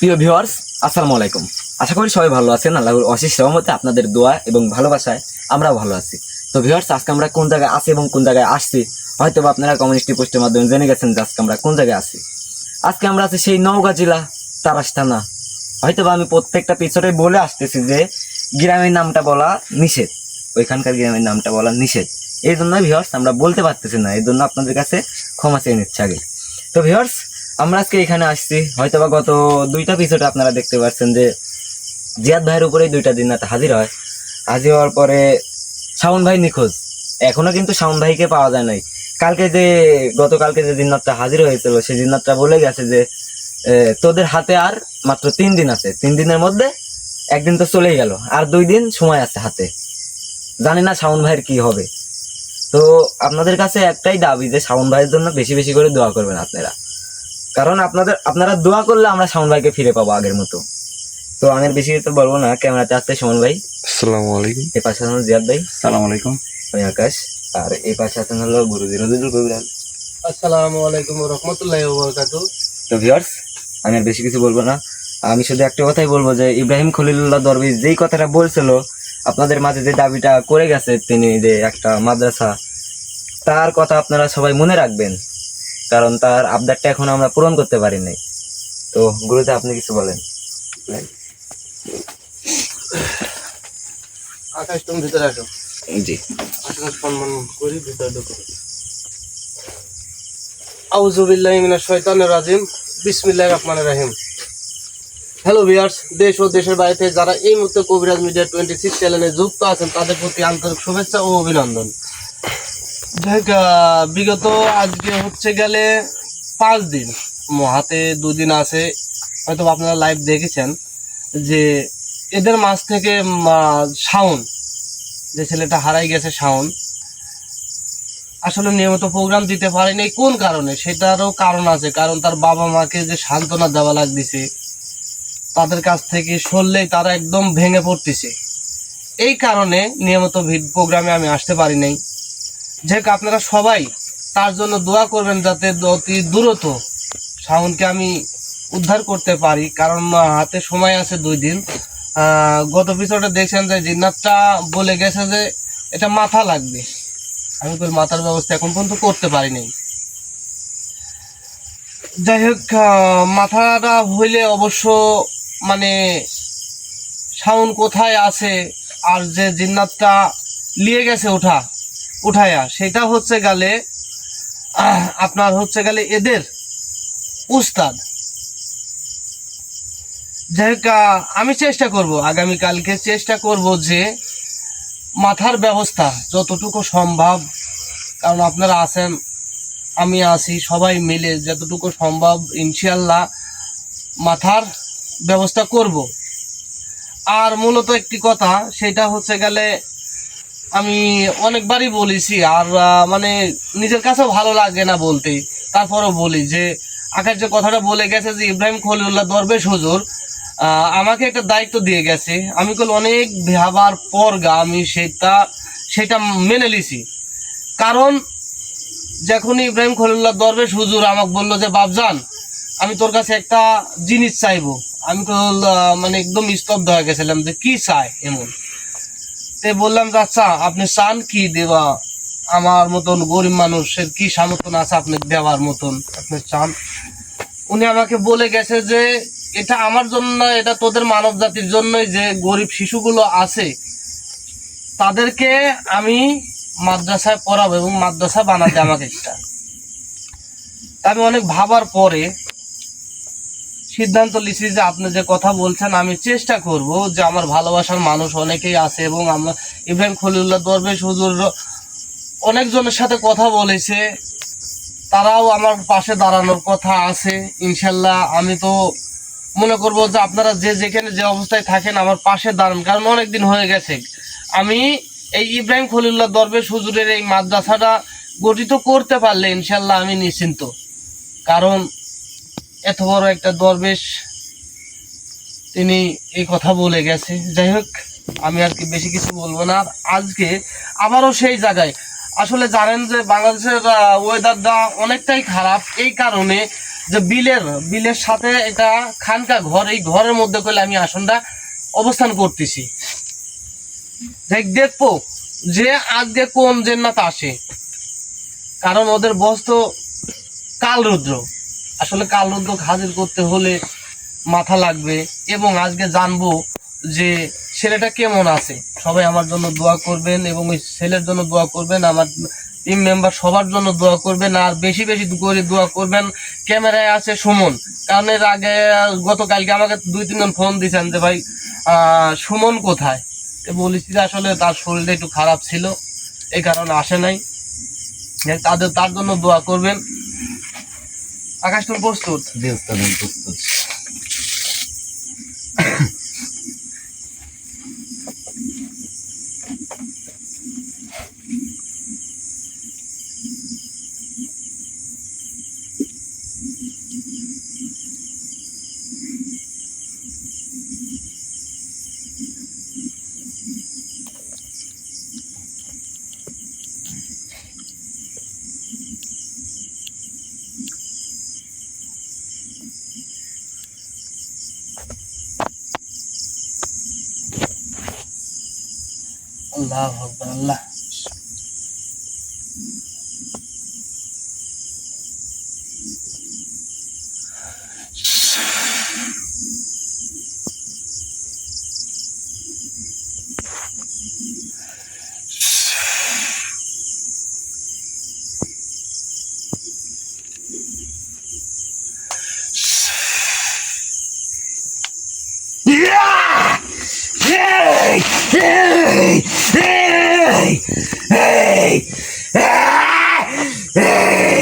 প্রিয় ভিউয়ার্স, আসসালামু আলাইকুম। আশা করি সবাই ভালো আছেন। আল্লাহর অশেষ রহমতে আপনাদের দোয়া এবং ভালোবাসায় আমরাও ভালো আছি। তো ভিউয়ার্স, আজকে আমরা কোন জায়গায় আছি এবং কোন জায়গায় আসছি হয়তো বা আপনারা কমিউনিটি পোস্টের মাধ্যমে জেনে গেছেন যে আজকে আমরা কোন জায়গায় আছি। আজকে আমরা আছি সেই নওগাঁ জেলা তারাস থানা। হয়তো বা আমি প্রত্যেকটা এপিসোডে বলে আসতেছি যে গ্রামের নামটা বলা নিষেধ, ওইখানকার গ্রামের নামটা বলা নিষেধ। এই জন্য ভিউয়ার্স আমরা বলতে পারতেছি না, এই জন্য আপনাদের কাছে ক্ষমা চেয়ে নিচ্ছে আগে। তো ভিউয়ার্স, আমরা আজকে এখানে আসছি হয়তো বা গত দুইটা এপিসোডে আপনারা দেখতে পাচ্ছেন যে জিয়াদ ভাইয়ের উপরেই দুইটা জিন্নাত হাজির হয়। হাজির হওয়ার পরে শাওন ভাই নিখোঁজ, এখনো কিন্তু শাওন ভাইকে পাওয়া যায় নাই। গতকালকে যে জিন্নাতটা হাজির হয়েছিল সেই জিন্নাতটা বলে গেছে যে তোদের হাতে আর মাত্র 3 দিন আছে, 3 দিনের মধ্যে একদিন তো চলেই গেল, আর 2 দিন সময় আছে হাতে। জানি না শাওন ভাইয়ের কি হবে। তো আপনাদের কাছে একটাই দাবি যে শাওন ভাইয়ের জন্য বেশি বেশি করে দোয়া করবেন আপনারা, কারণ আপনারা দোয়া করলে আমরা শাওন ভাইকে ফিরে পাবো আগের মতো। তো আমি বেশি কিছু বলবো না। ক্যামেরাতে আসতে শাওন ভাই, আসসালামু আলাইকুম। এই পাশে আছেন জিয়াদ ভাই, আসসালামু আলাইকুম। আমি আকাশ, আর এই পাশে আছেন হলো গুরুজি রবিউল কবিরাজ। আসসালামু আলাইকুম ওয়া রাহমাতুল্লাহি ওয়া বারাকাতুহু। তো ভিউয়ার্স, আমি আর বেশি কিছু বলবো না। আমি শুধু একটা কথাই বলবো যে ইব্রাহিম খলিলুল্লাহ দরবেশ যেই কথাটা বলছিল আপনাদের মাঝে, যে দাবিটা করে গেছে তিনি, যে একটা মাদ্রাসা, তার কথা আপনারা সবাই মনে রাখবেন, কারণ তার আবদারটা এখন আমরা পূরণ করতে পারি নাই। তো গুরুতে আপনি কিছু বলেন। আকাশ, তুমি ভিতরে আসো। জি। আসলে সম্মান করি, ভিতরে ঢুকো। আউযু বিল্লাহি মিনাশ শাইতানির রাজিম। বিসমিল্লাহির রাহমানির রাহিম। হ্যালো ভিউয়ার্স, দেশ ও দেশের বাইরে যারা এই মুহূর্তে কবিরাজ মিডিয়া 26 চ্যানেলে যুক্ত আছেন তাদের প্রতি আন্তরিক শুভেচ্ছা ও অভিনন্দন। বিগত আজকে হচ্ছে গেলে 5 দিন, হাতে 2 দিন আছে, হয়তো আপনারা লাইভ দেখেছেন যে এদের মাঝ থেকে শাওন, যে ছেলেটা হারাই গেছে, শাওন আসলে নিয়মিত প্রোগ্রাম দিতে পারেনি। কোন কারণে? সেটারও কারণ আছে, কারণ তার বাবা মাকে যে সান্ত্বনা দেওয়া লাগতেছে, তাদের কাছ থেকে সরলেই তারা একদম ভেঙে পড়তেছে। এই কারণে নিয়মিত প্রোগ্রামে আমি আসতে পারি নাই। যাক, আপনারা সবাই তার জন্য দোয়া করবেন যাতে অতি দ্রুত শাওনকে আমি উদ্ধার করতে পারি, কারণ হাতে সময় আছে 2 দিন। গত এপিসোডে দেখছেন যে জিন্নাতটা বলে গেছে যে এটা মাথা লাগবে। আমি তো মাথার ব্যবস্থা এখন পর্যন্ত করতে পারি নাই। যাই হোক, মাথাটা হইলে অবশ্য মানে শাওন কোথায় আছে আর যে জিন্নাতটা নিয়ে গেছে উঠায়া, সেটা হচ্ছে গেলে আপনার হচ্ছে গেলে এদের উস্তাদ। যাই হোক, আমি চেষ্টা করব, আগামীকালকে চেষ্টা করব যে মাথার ব্যবস্থা যতটুকু সম্ভব, কারণ আপনারা আছেন, আমি আছি, সবাই মিলে যতটুকু সম্ভব ইনশাআল্লাহ মাথার ব্যবস্থা করব। আর মূলত একটি কথা, সেটা হচ্ছে গেলে আমি অনেকবারই বলেছি, আর মানে নিজের কাছেও ভালো লাগে না বলতে, তারপরও বলি যে আকাশ যে কথাটা বলে গেছে যে ইব্রাহিম খলিলুল্লাহ দরবেশ হুজুর আমাকে একটা দায়িত্ব দিয়ে গেছে, আমি অনেক ভাবার পর আমি সেটা মেনে নিছি। কারণ যখন ইব্রাহিম খলিলুল্লাহ দরবেশ হুজুর আমাকে বললো যে বাপজান, আমি তোর কাছে একটা জিনিস চাইবো, আমি মানে একদম স্তব্ধ হয়ে গেছিলাম যে কি চাই এমন। বললাম যে আচ্ছা, আপনি চান কি দেওয়া? আমার মতন গরিব মানুষের কি সামর্থ্য আছে আপনি দেওয়ার মতন, আপনি চান? উনি আমাকে বলে গেছে যে এটা আমার জন্য না, এটা তোদের মানব জাতির জন্যই, যে গরিব শিশুগুলো আছে তাদেরকে আমি মাদ্রাসায় পড়াবো এবং মাদ্রাসা বানাতে আমাকে একটা। আমি অনেক ভাবার পরে সিদ্ধান্ত নিয়েছি যে আপনি যে কথা বলছেন আমি চেষ্টা করব যে আমার ভালোবাসার মানুষ অনেকেই আছে, এবং আমরা ইব্রাহিম খলিলুল্লাহ দরবেশ হুজুর অনেকজনের সাথে কথা বলেছে, তারাও আমার পাশে দাঁড়ানোর কথা আছে ইনশাল্লাহ। আমি তো মনে করব যে আপনারা যেখানে যে অবস্থায় থাকেন আমার পাশে দাঁড়ান, কারণ অনেক দিন হয়ে গেছে। আমি এই ইব্রাহিম খলিলুল্লাহ দরবেশ হুজুরের এই মাদ্রাসাটা গঠিত করতে পারলে ইনশাল্লাহ আমি নিশ্চিন্ত, কারণ এত বড় একটা দরবেশ তিনি এই কথা বলে গেছে। যাই হোক, আমি আর কি বেশি কিছু বলবো না। আজকে আবারও সেই জায়গায়, আসলে জানেন যে বাংলাদেশের ওয়েদারটা অনেকটাই খারাপ, এই কারণে যে বিলের সাথে এটা খানকা ঘর, এই ঘরের মধ্যে করলে আমি আসনটা অবস্থান করতেছি। দেখবো যে আজকে কোন জান্নাত আসে, কারণ ওদের বস তো কালরুদ্র। আসলে কালরুদ্র হাজির করতে হলে মাথা লাগবে, এবং আজকে জানবো যে ছেলেটা কেমন আছে। সবাই আমার জন্য দোয়া করবেন এবং ওই ছেলের জন্য দোয়া করবেন, আমার টিম মেম্বার সবার জন্য দোয়া করবেন, আর বেশি বেশি করে দোয়া করবেন। ক্যামেরায় আছে সুমন, কারণ এর আগে গতকালকে আমাকে 2-3 জন ফোন দিয়েছেন যে ভাই সুমন কোথায়। বলেছি যে আসলে তার শরীরটা একটু খারাপ ছিল, এই কারণে আসে নাই। তার জন্য দোয়া করবেন। আকাশ, তুমি প্রস্তুত? জি উস্তাদ, আমি প্রস্তুত। আল্লাহু আকবার, আল্লাহ।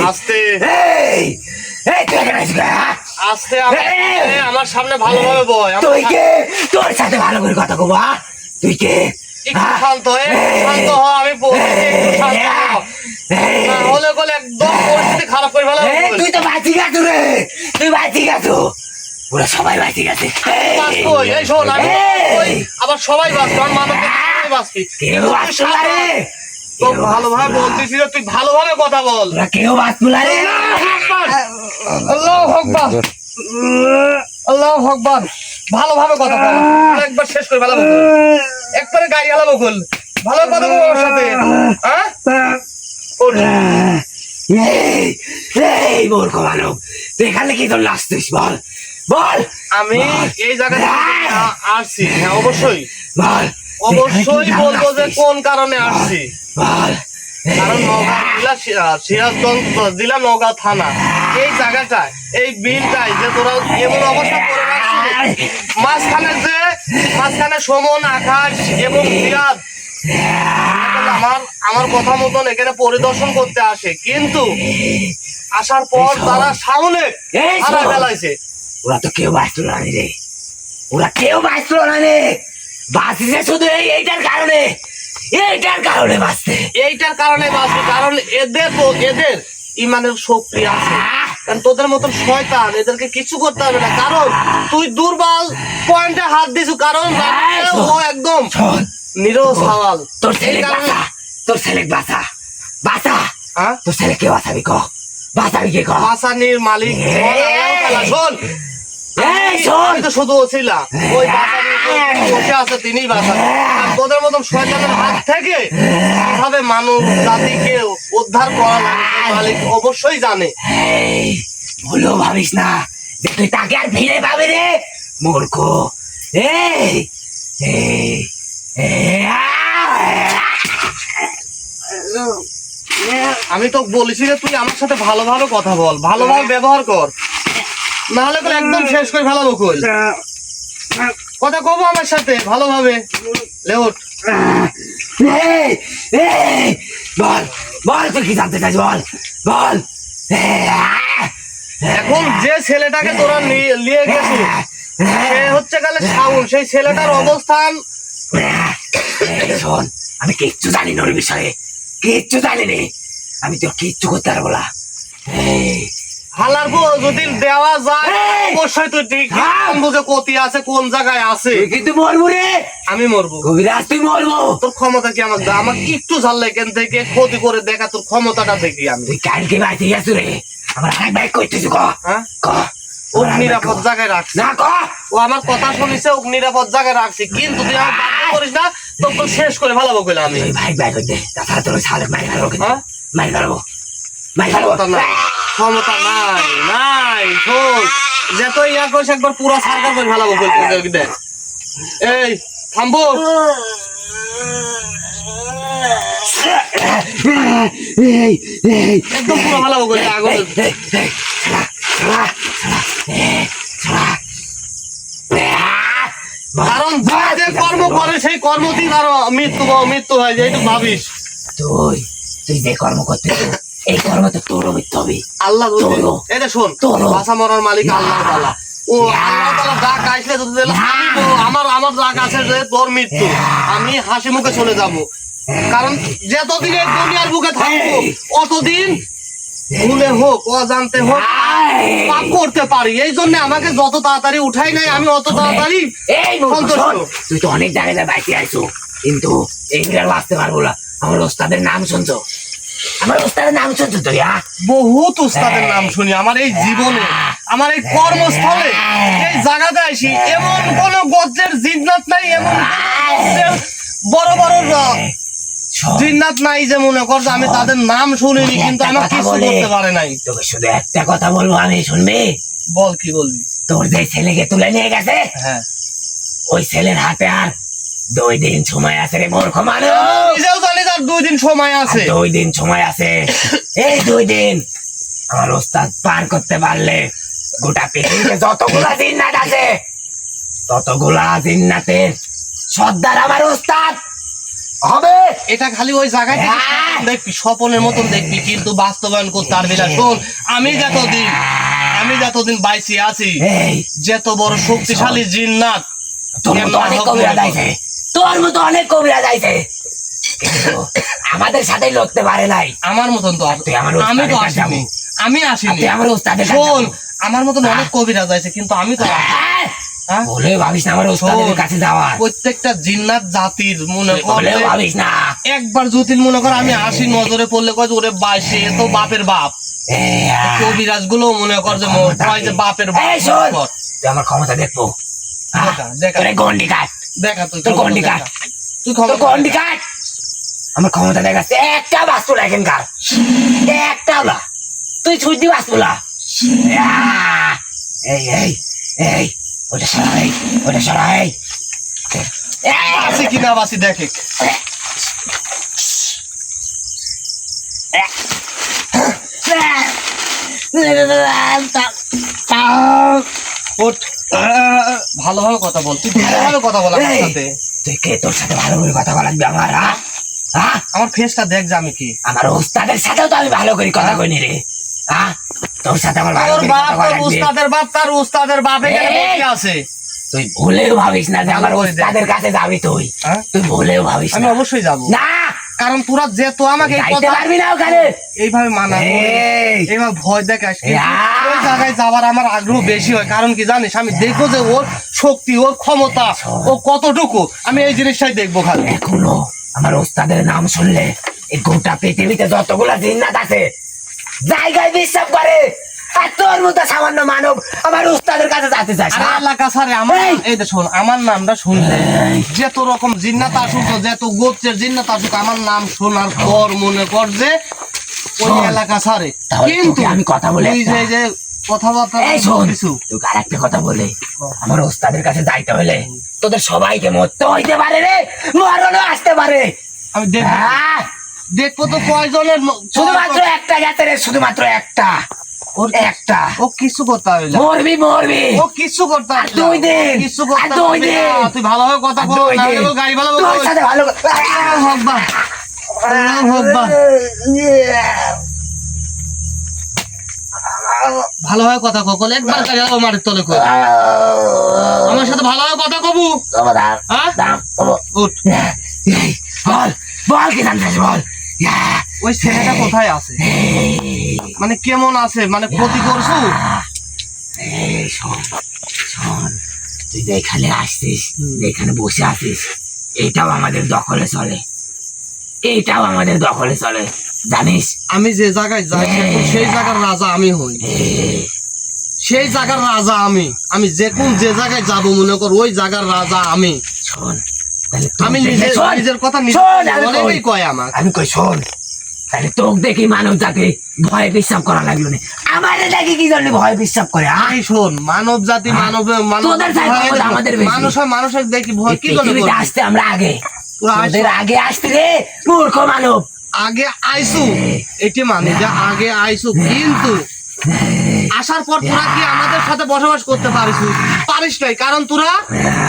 আস্তে আস্তে আমার সামনে ভালোভাবে বয়। তুই কে? তোর সাথে ভালো করে কথা কব। তুই কে? একটু শান্ত হয়ে শান্ত হ, আমি বলছি একটু শান্ত হ, না হলে বলে একদম পরিস্থিতি খারাপ করে ফেলা। তুই তো বাঁচি গেছো রে, তুই বাঁচি গেছো, ওরা সবাই বাঁচি গেছে। এই শোন, আমি আবার সবাই বাঁচবে, আমার মানব সবাই বাঁচবি। কেউ বাঁচতো না রে, তো ভালোভাবে বলতেছি, তুই ভালোভাবে কথা বল। কেউ বাঁচতো না রে। আল্লাহু আকবার, আল্লাহু আকবার। ভালোভাবে কথা বল, একবার শেষ করে ফেলাবো, একবারে গাড়ি হালাবো কল। ভালো কথা বল ওর সাথে, হ্যাঁ? ওঠ। এই মূর্খ মানব, তুই এখানে কি তোর নাচতিস? বল বল। আমি এই জায়গায় আসছি, হ্যাঁ অবশ্যই বল, অবশ্যই বলবো যে কোন কারণে আসছি। বল। কারণ নওগাঁ জেলা সিরাজগঞ্জ জেলা নওগাঁ থানা এই জায়গাটায়, এই বিলটায় যে তোরা এমন অবস্থা করে রাখছিস, মাঝখানে সুমন, আকাশ এবং জিয়াদ আমার কথা মতন এখানে পরিদর্শন করতে আসে, কিন্তু আসার পর তারা সামনে হারায় ফেলাইছে। ওরা তো কেউ বাঁচলো না রে, ওরা কেউ বাঁচলো না রে, বাঁচছে শুধু এইটার কারণে, এইটার কারণে বাঁচতে, এইটার কারণে বাঁচবে। কারণ এদের ইমানের শক্তি আছে, কারণ তোদের মতন শয়তান এদেরকে কিছু করতে হবে না। কারণ তুই দুর্বল পয়েন্টে হাত দিছু, কারণ ও একদম নিরোজ হাওয়াল। তোর ছেলে বাঁচা, তোর ছেলে বাঁচা, বাঁচা, হ্যাঁ তোর ছেলে কে বাঁচাবি? ক বাঁচাবি কে? ক বাসানির মালিক শোন, আমি তো শুধু ছিলাম ওই বাসানির বসে আছে, তিনিই বাঁচাবে। তোদের মতন শয়তানের হাত থেকে কিভাবে মানুষ জাতিকে উদ্ধার করা লাগে মালিক অবশ্যই জানে। ভুলেও ভাবিস না যে তুই তাকে আর ফিরে পাবি রে, মূর্খ। এই আমি তো বলেছি যে তুই আমার সাথে ভালোভাবে কথা বল, ভালোভাবে ব্যবহার কর, নাহলে তো একদম শেষ করে ফেলাবো। কই কথা কব আমার সাথে ভালোভাবে, লেওট। বল বল, তুই কি জানতে চাস? বল বল। এখন যে ছেলেটাকে তোরা নিয়ে গেছিস সে হচ্ছে গেলে শাউন, সেই ছেলেটার অবস্থান। শোন, আমি কিচ্ছু জানি না ওর বিষয়ে, কিচ্ছু জানি নি, আমি তো কিচ্ছু করতে পারবো না। হালার যদি দেওয়া যায় অবশ্যই তুই ঠিক বুঝে কতি আছে, কোন জায়গায় আছে। কিন্তু মরবো রে, আমি মরবো। কবিরাজ তুই মরবো। তোর ক্ষমতা কি আমাকে আমাকে একটু ঝাললে এখান থেকে ক্ষতি করে দেখা, তোর ক্ষমতাটা দেখি আমি। তুই কালকে বাঁচে গেছো রে, আমার আরেক ভাই কইতেছি ক হ্যাঁ ক ও নিরাপদ জায়গায় রাখছি না ক ও আমার কথা শুনিছে ও নিরাপদ জায়গায় রাখছি কিন্তু তুই আমার বাধ্য করিস না তোকে শেষ করে ফেলাবো কইলে আমি ওই ভাই ভাই কইতে তাছাড়া তোর সালে মাই ফেলবো হ্যাঁ মাই ফেলবো মাই ফেলবো ক্ষমতা নাই ক্ষমতা নাই নাই শোন যত ইয়া করিস একবার পুরো সার্কার করে ফেলাবো কইতে এই থামবো এই এই একদম পুরো ফেলাবো কইতে আগুন কারণ যে কর্ম করে সেই কর্মতেই তার মৃত্যু হয় যে একটু ভাবিস তুই তুই যে কর্ম করতেছ এই কর্ম তো তোরও মৃত্যু হবে আল্লাহ তোরও। এটা শোন তোরও। বাসা মরার মালিক আল্লাহ তাআলা ও আল্লাহ তাআলা ডাক আসলে তো দিলে আমি তো আমার ডাক আছে যে তোর মৃত্যু আমি হাসি মুখে চলে যাব কারণ যতদিন এই দুনিয়ার বুকে থাকবো অতদিন ভুলে হোক অজান্তে হোক পাপ করতে পারি এই জন্য আমাকে যত তাড়াতাড়ি উঠাই নাই আমি অত তাড়াতাড়ি এই সন্তুষ্ট। তুই তো অনেক জায়গায় বাইতে আইছো কিন্তু এইগুলো বাঁচতে পারবো না আমার ওস্তাদের নাম শুনছো আমার ওস্তাদের নাম শুনছো তুই বহুত উস্তাদের নাম শুনি আমার এই জীবনে আমার এই কর্মস্থলে এই জায়গাতে আসি এমন কোন গোত্রের জিন্নাত নাই এমন কোন গোত্রের বড় বড় জিন্নাত নাই যে মনে কর যে আমি তাদের নাম শুনিনি কিন্তু আমার কিছু করতে পারে নাই তোকে শুধু একটা কথা বলবো আমি শুনবি বল কি বলবি তোর যে ছেলেকে তুলে নিয়ে গেছে হ্যাঁ ওই ছেলের হাতে আর 2 দিন সময় আছে রে মূর্খ মানুষ নিজেও জানি তার 2 দিন সময় আছে 2 দিন সময় আছে এই 2 দিন আমার ওস্তাদ পার করতে পারলে গোটা পৃথিবীতে যতগুলা জিন্নাত আছে ততগুলা জিন্নাতের সর্দার আমার ওস্তাদ হবে এটা খালি ওই জায়গায় থেকে দেখবি স্বপনের মতন দেখবি কিন্তু বাস্তবায়ন করতে পারবি না শোন আমি যতদিন বাইসি আছি এই যত বড় শক্তিশালী জিন্নাত তোর মতো অনেক কবিরা যাইছে তোর মতো অনেক কবিরা যাইছে কিন্তু আমাদের সাথে লড়তে পারে নাই আমার মতন তো তুই আমার আমি তো ওস্তাদের কাছে আসিনি আমি আসিনি তুই আমার ওস্তাদের কাছে শোন যাবো। আমার মতন অনেক কবিরা যাইছে কিন্তু আমি তো আসিনি। হ্যাঁ? বলে ভাবিস না আমার ওস্তাদের শোন, কাছে যাওয়া প্রত্যেকটা জিন্নাত জাতির মনে কর বলে যে ভাবিস না একবার যদি মনে কর আমি আসি নজরে পড়লে কয় যে ওরে বাইশে এ তো বাপের বাপ কবিরাজ গুলো মনে কর যে কয় যে বাপের বাপ এই শোন, মনে কর। তুই আমার ক্ষমতা দেখবো দেখা তোরে গন্ডি কাট দেখা তুই তোর গন্ডি কাট তুই তোর ক্ষমতা গন্ডি কাট আমার ক্ষমতা দেখাচ্ছে একটা বাস্তু রাখেন কার একটা না তুই ছুটি বাস্তু না এই এই এই ওটা সরাই ওটা সরাই আছে কিনা বাসি দেখে ওঠ ভালোভাবে কথা বল তুই ভালোভাবে কথা বল আমার এই, সাথে তুই কে তোর সাথে ভালো করে কথা বলা লাগবে আমার হ্যাঁ আমার ফেসটা দেখ যে আমি কি আমার ওস্তাদের সাথেও তো আমি ভালো করে কথা কইনি রে তোর সাথে আমার ভালো তোর করে বাপ কথা বলা তোর লাগবে উস্তাদের বাপ তার উস্তাদের বাপ এখানে এই, বসে আছে তুই ভুলেও ভাবিস না যে আমার ভালো করে দেখ। ওস্তাদের কাছে যাবি তুই হ্যাঁ? তুই ভুলেও ভাবিস আমি না অবশ্যই যাব না কারণ তোরা যে তো আমাকে এই যাইতে কথা পারবি না ওখানে এইভাবে মানা এই, এইভাবে ভয় দেখাস কিন্তু ইয়া। ওই জায়গায় যাওয়ার আমার আগ্রহ বেশি হয় কারণ কি জানিস আমি দেখবো যে ওর শক্তি ওর ক্ষমতা ও কতটুকু আমি এই জিনিসটাই দেখবো খালি এখনো আমার ওস্তাদের নাম শুনলে এই গোটা পৃথিবীতে যতগুলা জিন্নাত আছে জায়গায় বিশ্বাস করে আর তোর মতো সামান্য মানব আমার ওস্তাদের কাছে যেতে চাস আরে না? এলাকা স্যারে আমার এই। এই যে শোন আমার নামটা শুনলে এই। যত রকম জিন্নাত আসুক যত গোত্রের জিন্নাত আসুক আমার নাম শোনার পর মনে কর যে ওই শোন, এলাকা স্যারে তাহলে কিন্তু তোকে আমি কথা বলে তুই একটা- যে কথাবার্তা এই শোন কিছু তোকে আর একটা কথা বলে আমার ওস্তাদের কাছে যাইতে হলে তোদের সবাইকে মরতে হইতে পারে রে মরণও আসতে পারে আমি দেখবো হ্যাঁ, দেখবো তো কয়জনের শুধুমাত্র একটা গেছে রে শুধুমাত্র একটা একটা ও কিছু করতে হবে না মরবি মরবি ও কিছু করতে আর হবে না। 2 দিন কিছু আর করতে 2 হবে দিন না। তুই ভালোভাবে কথা আর বল 2 না দিন হলে গাড়ি ভালো তোর সাথে ভালো হকবা ভালোভাবে কথা কল একবার গাড়ি ভালো মারের তলে কর আমার সাথে ভালোভাবে কথা কবু হ্যাঁ উঠ বল বল কি জানতে বল ওই ছেলেটা কোথায় আছে মানে কেমন আছে মানে ক্ষতি করছু এই শোন শোন তুই যে এখানে আসছিস যে এখানে বসে আছিস এটাও আমাদের দখলে চলে এটাও আমাদের দখলে চলে জানিস আমি যে জায়গায় যাই এখন সেই জায়গার রাজা আমি হই, সেই জায়গার রাজা আমি। আমি যে জায়গায় যাব মনে কর ওই জায়গার রাজা আমি। শোন তাহলে আমি নিজের কথা অনেকেই কয় আমার। আমি কই শোন, তাহলে তোকে দেখি মানব জাতি ভয় বিশ্বাস করা লাগলো না, আমারে দেখি কি জন্য ভয় বিশ্বাস করে? এই শোন, মানব জাতি তোদের চাইতে আমাদের বেশি। মানুষের দেখি ভয় কি জন্য পৃথিবীতে করে? আসতে আমরা আগে, তোরা আইসো। তোদের আগে আসতে রে মূর্খ মানব। আগে আইসু এটি মানে যে আগে আইসু, কিন্তু আসার পর তোরা কি আমাদের সাথে বসবাস করতে পারিস নাই? কারণ তোরা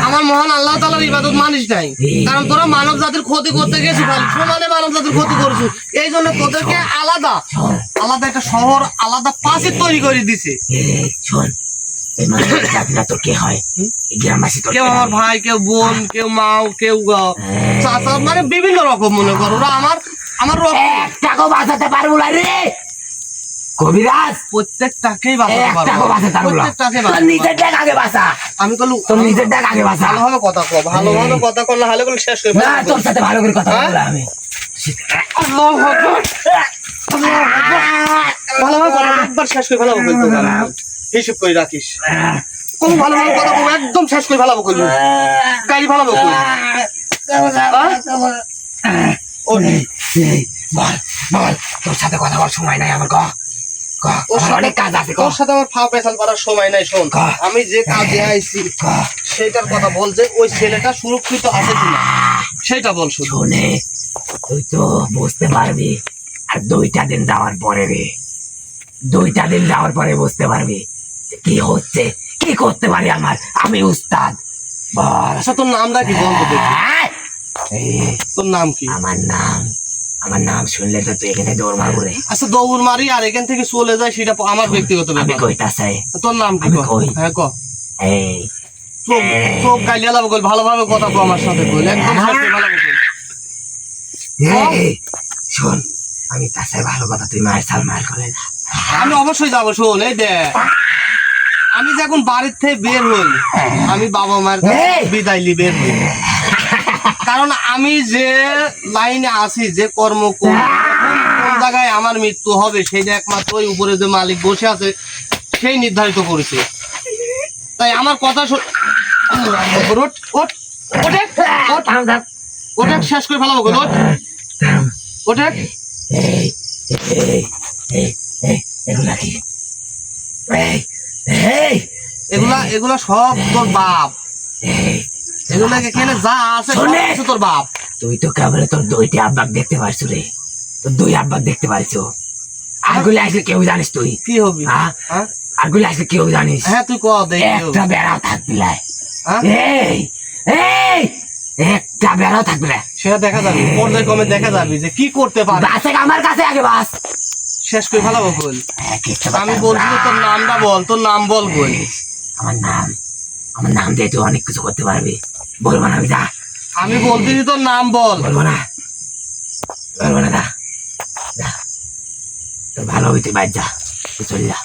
আমার মহান আল্লাহ তাআলার ইবাদত মানিস নাই, কারণ তোরা মানব জাতির ক্ষতি করতে গেছিস, সমানে মানব জাতির ক্ষতি করছিস। এই জন্য তোদেরকে আলাদা আলাদা একটা শহর, আলাদা প্রাচীর তৈরি করে দিছে। শোন, এই মানব জাতিরা তোর কে হয়? এই গ্রামবাসী তোর কেউ আমার ভাই, কেউ বোন, কেউ মাও, কেউ চাচা, মানে বিভিন্ন রকম মনে করো। ওরা আমার একটাকেও বাঁচাতে পারবো না রে কবিরাজ, প্রত্যেকটাকেই বাঁচাতে পারবো, একটাকেও বাঁচাতে পারবো না। প্রত্যেকটাকে তোর নিজের ডাক আগে বাঁচা, আমি কলু তোর নিজের ডাক আগে বাঁচা। ভালোভাবে কথা কও, ভালোভাবে কথা কল, না হলে শেষ করে না, তোর সাথে ভালো করে কথা বলবো আমি। আল্লাহু আকবার, আল্লাহু আকবার। ভালোভাবে কথা একবার শেষ করে ফেলাবো বলতো, হিসাব করে রাখিস। কোন ভালোভাবে কথা কও, একদম শেষ করে ফেলাবো কইলো, গাড়ি ফেলাবো কই। বল বল, তোর সাথে কথা বলার সময় নাই আমার। অনেক কাজ আছে। তোর সাথে আমার ফাও পেছাল করার সময় নাই। শোন, আমি যে কাজে আইছি সেটার কথা বল, যে ওই ছেলেটা সুরক্ষিত আছে কিনা সেটা বল শুধু। শোনে, তুই তো বুঝতে পারবি আর 2টা দিন যাওয়ার পরে রে, 2টা দিন যাওয়ার পরে বুঝতে পারবি কি হচ্ছে, কি করতে পারি আমার। আমি উস্তাদ। বল। আচ্ছা, তোর নামটা কি বলতো দেখি? তোর নাম কি? আমার নাম শুনলে তো তুই এখানে দৌড় মারবো রে। আচ্ছা, দৌড় মারি আর এখান থেকে চলে যায় সেটা আমার ব্যক্তিগত আমি ব্যাপার। কইতাছে তোর নাম কি? হ্যাঁ ক। এই চোখ গাইলে লাভ কল, ভালোভাবে কথা কো আমার সাথে কইল, একদম সাথে ভালোভাবে কইল। এই, শোন, আমি তাছে ভালো কথা, তুই মায়ের সাল মার করে না। আমি অবশ্যই যাবো। শোন, এই দেখ, আমি যখন বাড়ির থেকে বের হই, আমি বাবা মায়ের কাছে বিদায় লি বের হই, কারণ আমি যে লাইনে আছি, যে কর্ম করি, কোন জায়গায় আমার মৃত্যু হবে সেটা একমাত্র ওই উপরে যে মালিক বসে আছে সেই নির্ধারিত করেছে। তাই আমার কথা ওটা শেষ করে ফেলাবো। ওটা এগুলা কি? এগুলা সব তোর বাপ। এগুলা এখানে যা আছে সব কিছু তোর বাপ। তুই তো কেবল তোর 2টা আব্বাক দেখতে পারছো রে, তোর 2 আব্বাক দেখতে পারছো। আরগুলি আসলে কেউ জানিস তুই কি হবি? আরগুলি আসলে কেউ জানিস? হ্যাঁ, তুই কর দেখ। একটা বেড়াও থাকবি না। এই এই একটা বেড়াও থাকবি না। সেটা দেখা যাবে, পর্যায় কমে দেখা যাবে যে কি করতে পারবে। বাসে আমার কাছে আগে বাস শেষ করে ফেলাবো বল। আমি বলছি তোর নামটা বল, তোর নাম বল বল। আমার নাম দিয়ে তুই অনেক কিছু করতে পারবি। বলবো না আমি, যা। আমি বলতেছি তোর নাম বল। বলবো না যা, তোর ভালো হইতে বাইর যা, তুই চল যা।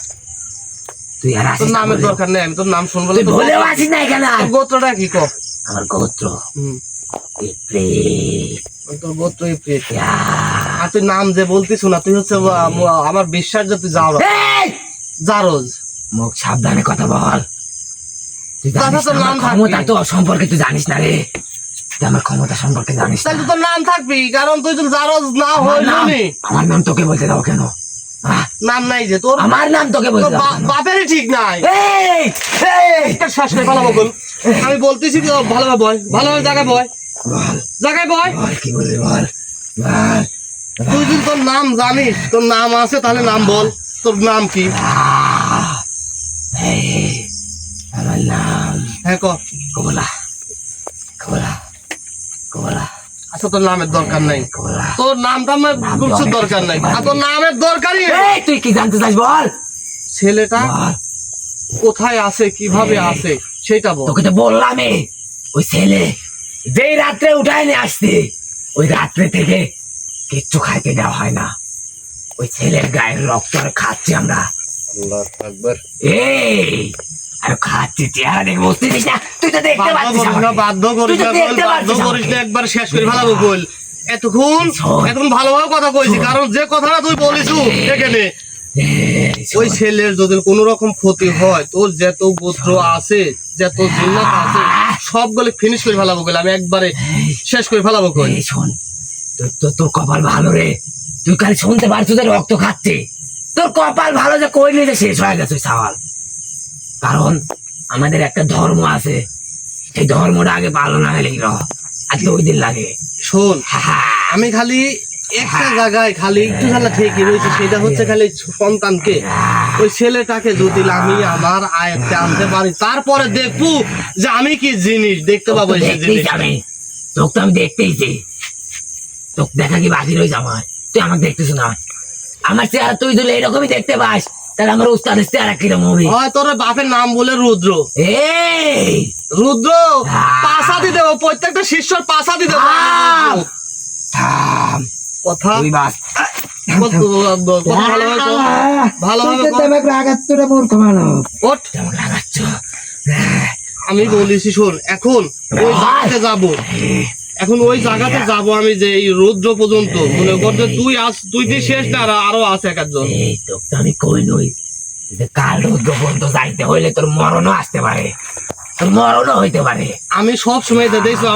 তুই আর তোর নামের দরকার নেই, আমি তোর নাম শুনবো। তুই বলেও আসিস না এখানে। গোত্রটা কি কর? আমার গোত্র তোর গোত্র আর তুই নাম যে বলতিস না, তুই হচ্ছে আমার বিশ্বাস যে তুই জারজ। মুখ সাবধানে কথা বল। তুই তোর নাম ক্ষমতা তো সম্পর্কে তুই জানিস না রে, তুই আমার ক্ষমতা সম্পর্কে জানিস না। তাহলে তোর নাম থাকবি, কারণ তুই তো জারজ না হইলি। আমার নাম তোকে বলতে দাও কেন? নাম নাই যে তোর? আমার নাম তোকে বলতে দাও। বাপেরই ঠিক নাই। শ্বাস করে ফেলাবো বল। আমি বলতেছি ভালোভাবে বয়, ভালোভাবে জায়গায় বয়, জায়গায় বয়। কি বলবি বল? তুই যদি তোর নাম জানিস, তোর নাম আছে, তাহলে নাম বল। তোর নাম কি? আমার নাম হ্যাঁ ক। কমলা। কমলা কমলা। আচ্ছা, তোর নামের দরকার নাই, কমলা। তোর নামটা আমার কিছু দরকার নাই, আর তোর নামের দরকারই। তুই কি জানতে চাস বল? ছেলেটা কোথায় আছে, কিভাবে আছে সেটা বল। তোকে তো বললাম, ওই ছেলে যেই রাত্রে উঠায় নিয়ে আসতে, ওই রাত্রে থেকে কিচ্ছু খাইতে দেওয়া হয় না। ওই ছেলের গায়ের রক্ত খাচ্ছি আমরা। এই আর খাচ্ছি, চেহারা দেখে বুঝতেছিস না? তুই তো দেখতে পাচ্ছিস। বাধ্য করিস না, একবার শেষ করে ফেলাবো বল। এতক্ষণ ভালোভাবে কথা কইছি, কারণ যে কথাটা তুই বলিস এখানে ওই ছেলের যদি কোনো রকম ক্ষতি হয়, তোর যত গোত্র আছে, যত জিন্নাত আছে, সবগুলো ফিনিশ করে ফেলাবো বলে, আমি একবারে শেষ করে ফেলাবো কই। এই শোন, তোর কপাল ভালো রে, তুই খালি শুনতে পারছিস যে রক্ত খাচ্ছে। তোর কপাল ভালো যে কইলি যে শেষ হয়ে গেছে সওয়াল। কারণ আমাদের একটা ধর্ম আছে, সেই ধর্মটা আগে পালন না হলেই আর 2 দিন লাগে। শোন, আমি খালি একটা জায়গায় খালি একটু জানা ঠিকই রয়েছে, সেটা হচ্ছে খালি সন্তানকে, ওই ছেলেটাকে যদি আমি আমার আয়ত্তে আনতে পারি, তারপরে দেখবো যে আমি কি জিনিস দেখতে পাবো। সেই জিনিস আমি তোকে তো আমি দেখতেইছি, তোকে দেখা কি বাকি রয়েছে আমার? তুই আমাকে দেখতেছ না? আমার চেহারা তুই যদি এরকমই দেখতে পাস, তাহলে আমার উস্তাদের চেহারা কিরকম হবে? হয় তোর বাপের নাম বলে রুদ্র। এই রুদ্র পাশা দিয়ে দেবো, প্রত্যেকটা শিষ্যর পাশা দিয়ে দেবো। থাম, কথা তুই বাস। আমি বলেছি শোন, এখন ওই জায়গাতে যাবো, ওই জায়গাতে যাবো আমি, যে এই রৌদ্র পর্যন্ত মনে করতে তুই দিয়ে শেষ না, আরো আছে এক একজন। এই তোকে আমি কই নই যে কাল রৌদ্র পর্যন্ত যাইতে হইলে তোর মরণও আসতে পারে, তোর মরণও হইতে পারে। আমি সব সময় দেখছো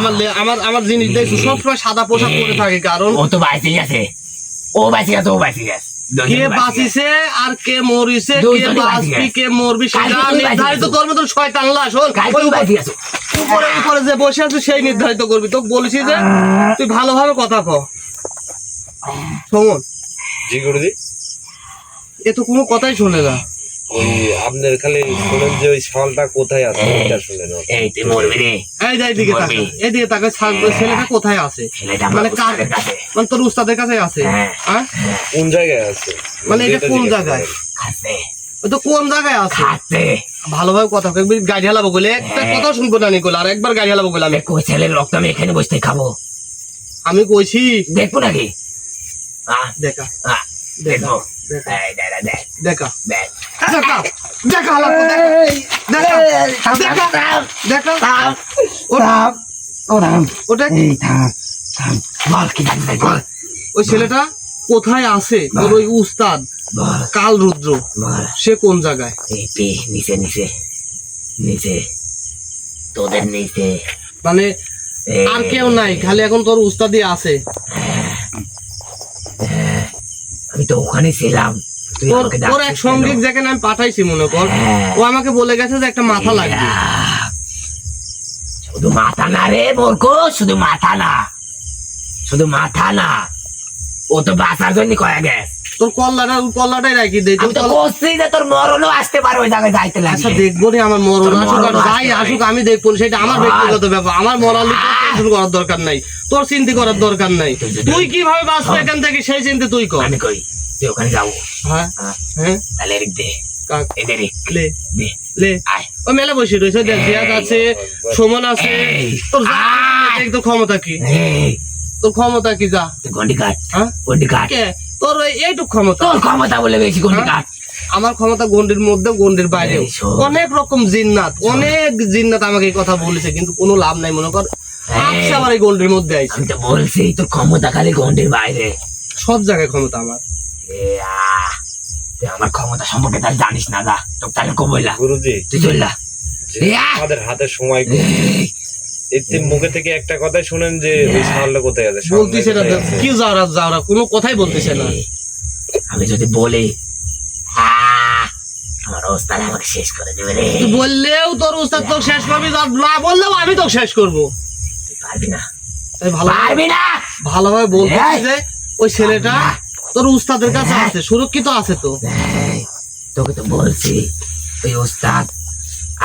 আমার জিনিস দেখছো সবসময় সাদা পোশাক পরে থাকে, কারণ ও তো বাইসে গেছে, ও বাইসে গেছে, ও বাইসে গেছে। কে বাঁচিছে আর কে মরিছে, কে বাঁচবি কে মরবি সেটা নির্ধারিত তোর মতন শয়তান লাশ হল উপরে উপরে যে বসে আছে সেই নির্ধারিত করবি। তোকে বলেছি যে তুই ভালোভাবে কথা ক। শোন, জি গুরুজি। এ তো কোনো কথাই শোনে না। ওই আপনার খালি শুনেন যে ওই শালটা কোথায় আছে এটা শুনেন। এই তুই মরবি রে। এই যাই দিকে তাকা, এদিকে তাকা, ছেলেটা কোথায় আছে? মানে কার কাছে? মানে তোর উস্তাদের কাছে আছে? হ্যাঁ, কোন জায়গায় আছে? মানে এটা কোন জায়গায়? খাচ্ছে, ওই তো কোন জায়গায় আছে? খাচ্ছে। ভালোভাবে কথা কই, একবার গাড়ি হালাবো বলে একটা কথা শুনবো না নিকোল, আর একবার গাড়ি হালাবো বলে। আমি কই ছেলের রক্ত আমি এখানে বসতে খাবো? আমি কইছি দেখবো নাকি? দেখা দেখবো। দেখা এই দেখা দেখ দেখা দেখ দেখা দেখা হালাবো, দেখা দেখা দেখা ওটা বল কি জানতে বল। ওই ছেলেটা কোথায় আছে? তোর ওই উস্তাদ বল কাল রুদ্র, বল। সে কোন জায়গায়? এই পে নিচে নিচে নিচে, তোদের নিচে। মানে আর কেউ নাই, খালি এখন তোর উস্তাদি আছে। আমি তো ওখানে ছিলাম। তুই তোর আমাকে তোর এক ডাকছিস সঙ্গীত কেন? যেখানে আমি পাঠাইছি মনে কর, ও আমাকে বলে গেছে যে একটা মাথা লাগবে। শুধু মাথা না রে মূর্খ, শুধু মাথা না, শুধু মাথা না, ও তো বাঁচার জন্য কয়ে গেছে। তোর কল্লাটাই রাখি দে। আমি তো বলছি যে তোর মরণও আসতে পারে ওই জায়গায় যাইতে আচ্ছা লাগে। দেখবো রে, আমার মরণ তোর আসুক আর মরণ যাই আসতে আসুক পারে। আমি দেখবো, সেটা আমার ব্যক্তিগত ব্যাপার। আমার মরাল টেনশন করার দরকার নাই, তোর চিন্তা করার দরকার নাই। তুই কিভাবে বাঁচবো এখান থেকে সেই চিন্তা তুই কর। আমি কই তুই ওখানে যাবো। হ্যাঁ হ্যাঁ, হ্যাঁ, তাহলে এদিক দে, কাক এদের লে দে, লে আয়। ও মেলা বসে রয়েছে, দেখ জিয়াদ আছে, সুমন আছে। এই, তোর আয়। দেখ তোর ক্ষমতা কি, এই, তোর ক্ষমতা কি? যা তুই গন্ডি কাট, হ্যাঁ গন্ডি কাট। কে তোর এইটুক ক্ষমতা? তোর ক্ষমতা বলে বেশি গন্ডি কাট। আমার ক্ষমতা গন্ডির মধ্যে গন্ডির বাইরেও। এই শোন। অনেক রকম জিন্নাত, অনেক জিন্নাত আমাকে এই কথা বলেছে, কিন্তু কোনো লাভ নাই। মনে কর আজকে আমার এই গন্ডির মধ্যে আইছে। আমি তো বলছি তোর ক্ষমতা খালি গন্ডির বাইরে। সব জায়গায় ক্ষমতা আমার। তুই আমার ক্ষমতা সম্পর্কে তাহলে জানিস না, যা তোর তাহলে কবইলা গুরুজি, তুই চললা। যে আমাদের হাতে সময় কম। এতে মুখে থেকে একটা কথাই শুনেন যে ওই শালটা কোথায় আছে। বলতেছে না কি যাওরা কোনো কথাই বলতেছে না। আমি যদি বলি আমার অবস্থা আমাকে শেষ করে দেবে রে। তুই বললেও তোর উস্তাদ তোকে শেষ করবি, আর না বললেও আমি তোকে শেষ করবো। তুই পারবি না, তাই পারবি না। ভালোভাবে বলতেছি যে ওই ছেলেটা তোর উস্তাদের কাছে আছে, সুরক্ষিত আছে তো। তোকে তো বলছি ওই ওস্তাদ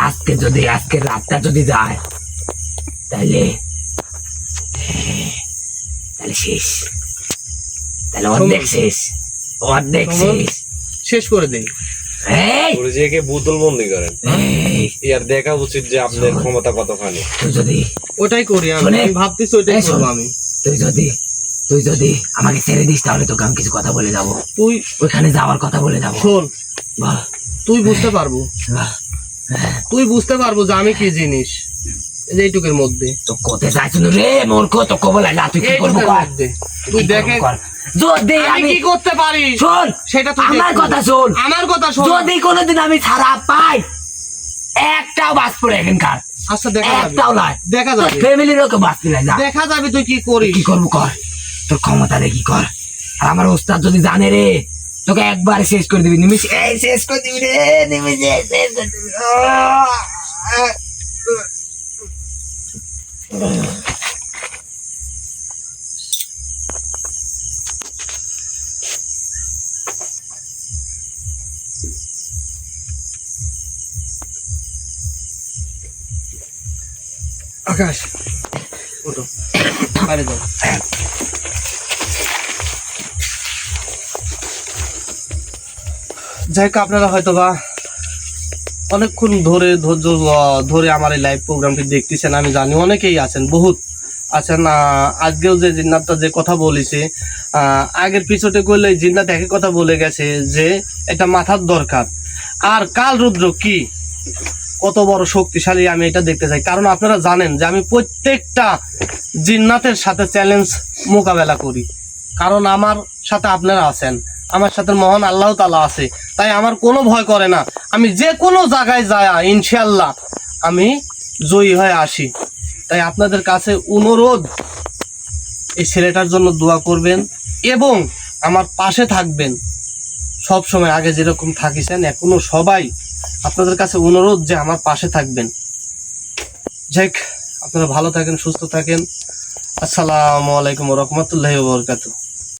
আজকে রাতটা যদি যায় তাহলে শেষ, তাহলে অর্ধেক শেষ, অর্ধেক শেষ। শেষ করে দেই। এই, গুরুজি একে বোতল বন্দি করেন। ইয়ার দেখা উচিত যে আপনার ক্ষমতা কতখানি। তুই যদি ওটাই করি আমি, শোনে। আমি ভাবতেছি ওইটাই এই শোন। করবো আমি। তুই যদি আমাকে ছেড়ে দিস তাহলে তোকে আমি কিছু কথা বলে যাবো, তুই ওইখানে যাওয়ার কথা বলে যাবো। শোন, বল, তুই বুঝতে পারবো, বল। তুই বুঝতে পারবো যে আমি কি জিনিস। এইটুকের মধ্যে, তো কোথায় যাইছো রে মূর্খ? তো কবলা না, তুই কি করবো এইটুকের কর? মধ্যে তুই দেখে যদি আমি আমি কি করতে পারি শোন, সেটা তুই আমার দেখবি। কথা শোন, আমার কথা শোন। যদি কোনোদিন আমি ছাড়া পাই, একটাও বাস পড়ে এখানকার, আচ্ছা দেখা যাবে, একটাও নয়, দেখা তোর যাবে, ফ্যামিলির ওকে বাস পিলাই যা, দেখা যাবে তুই কি করিস। কি করবো কর, তোর ক্ষমতা রে কি কর। আর আমার ওস্তাদ যদি জানে রে, তোকে একবার শেষ করে দিবি, নিমিশে এই শেষ করে দিবি রে, নিমিশে শেষ করে দিবি। আকাশ ওঠো, বাইরে যাও। যাই হোক, আপনারা হয়তো বা অনেকক্ষণ ধরে ধৈর্য ধরে আমার এই লাইভ প্রোগ্রামটি দেখতেছেন, আমি জানি অনেকেই আছেন, বহুত আছেন। আজকেও যে জিন্নাতটা যে কথা বলেছে, আগের পিছনে করলে জিন্নাত একই কথা বলে গেছে যে এটা মাথার দরকার। আর কাল রুদ্র কি কত বড় শক্তিশালী আমি এটা দেখতে চাই, কারণ আপনারা জানেন যে আমি প্রত্যেকটা জিন্নাতের সাথে চ্যালেঞ্জ মোকাবেলা করি, কারণ আমার সাথে আপনারা আছেন, আমার সাথে মহান আল্লাহ তাআলা আছে, তাই আমার কোনো ভয় করে না। আমি যে কোনো জায়গায় যায় ইনশাআল্লাহ আমি জয়ী হয়ে আসি। তাই আপনাদের কাছে অনুরোধ, এই ছেলেটার জন্য দোয়া করবেন এবং আমার পাশে থাকবেন সব সময়, আগে যেরকম থাকিছেন এখনো সবাই। আপনাদের কাছে অনুরোধ যে আমার পাশে থাকবেন। যাই হোক, আপনারা ভালো থাকেন, সুস্থ থাকেন। আসসালামু আলাইকুম ওয়া রাহমাতুল্লাহি ওয়া বারাকাতুহু।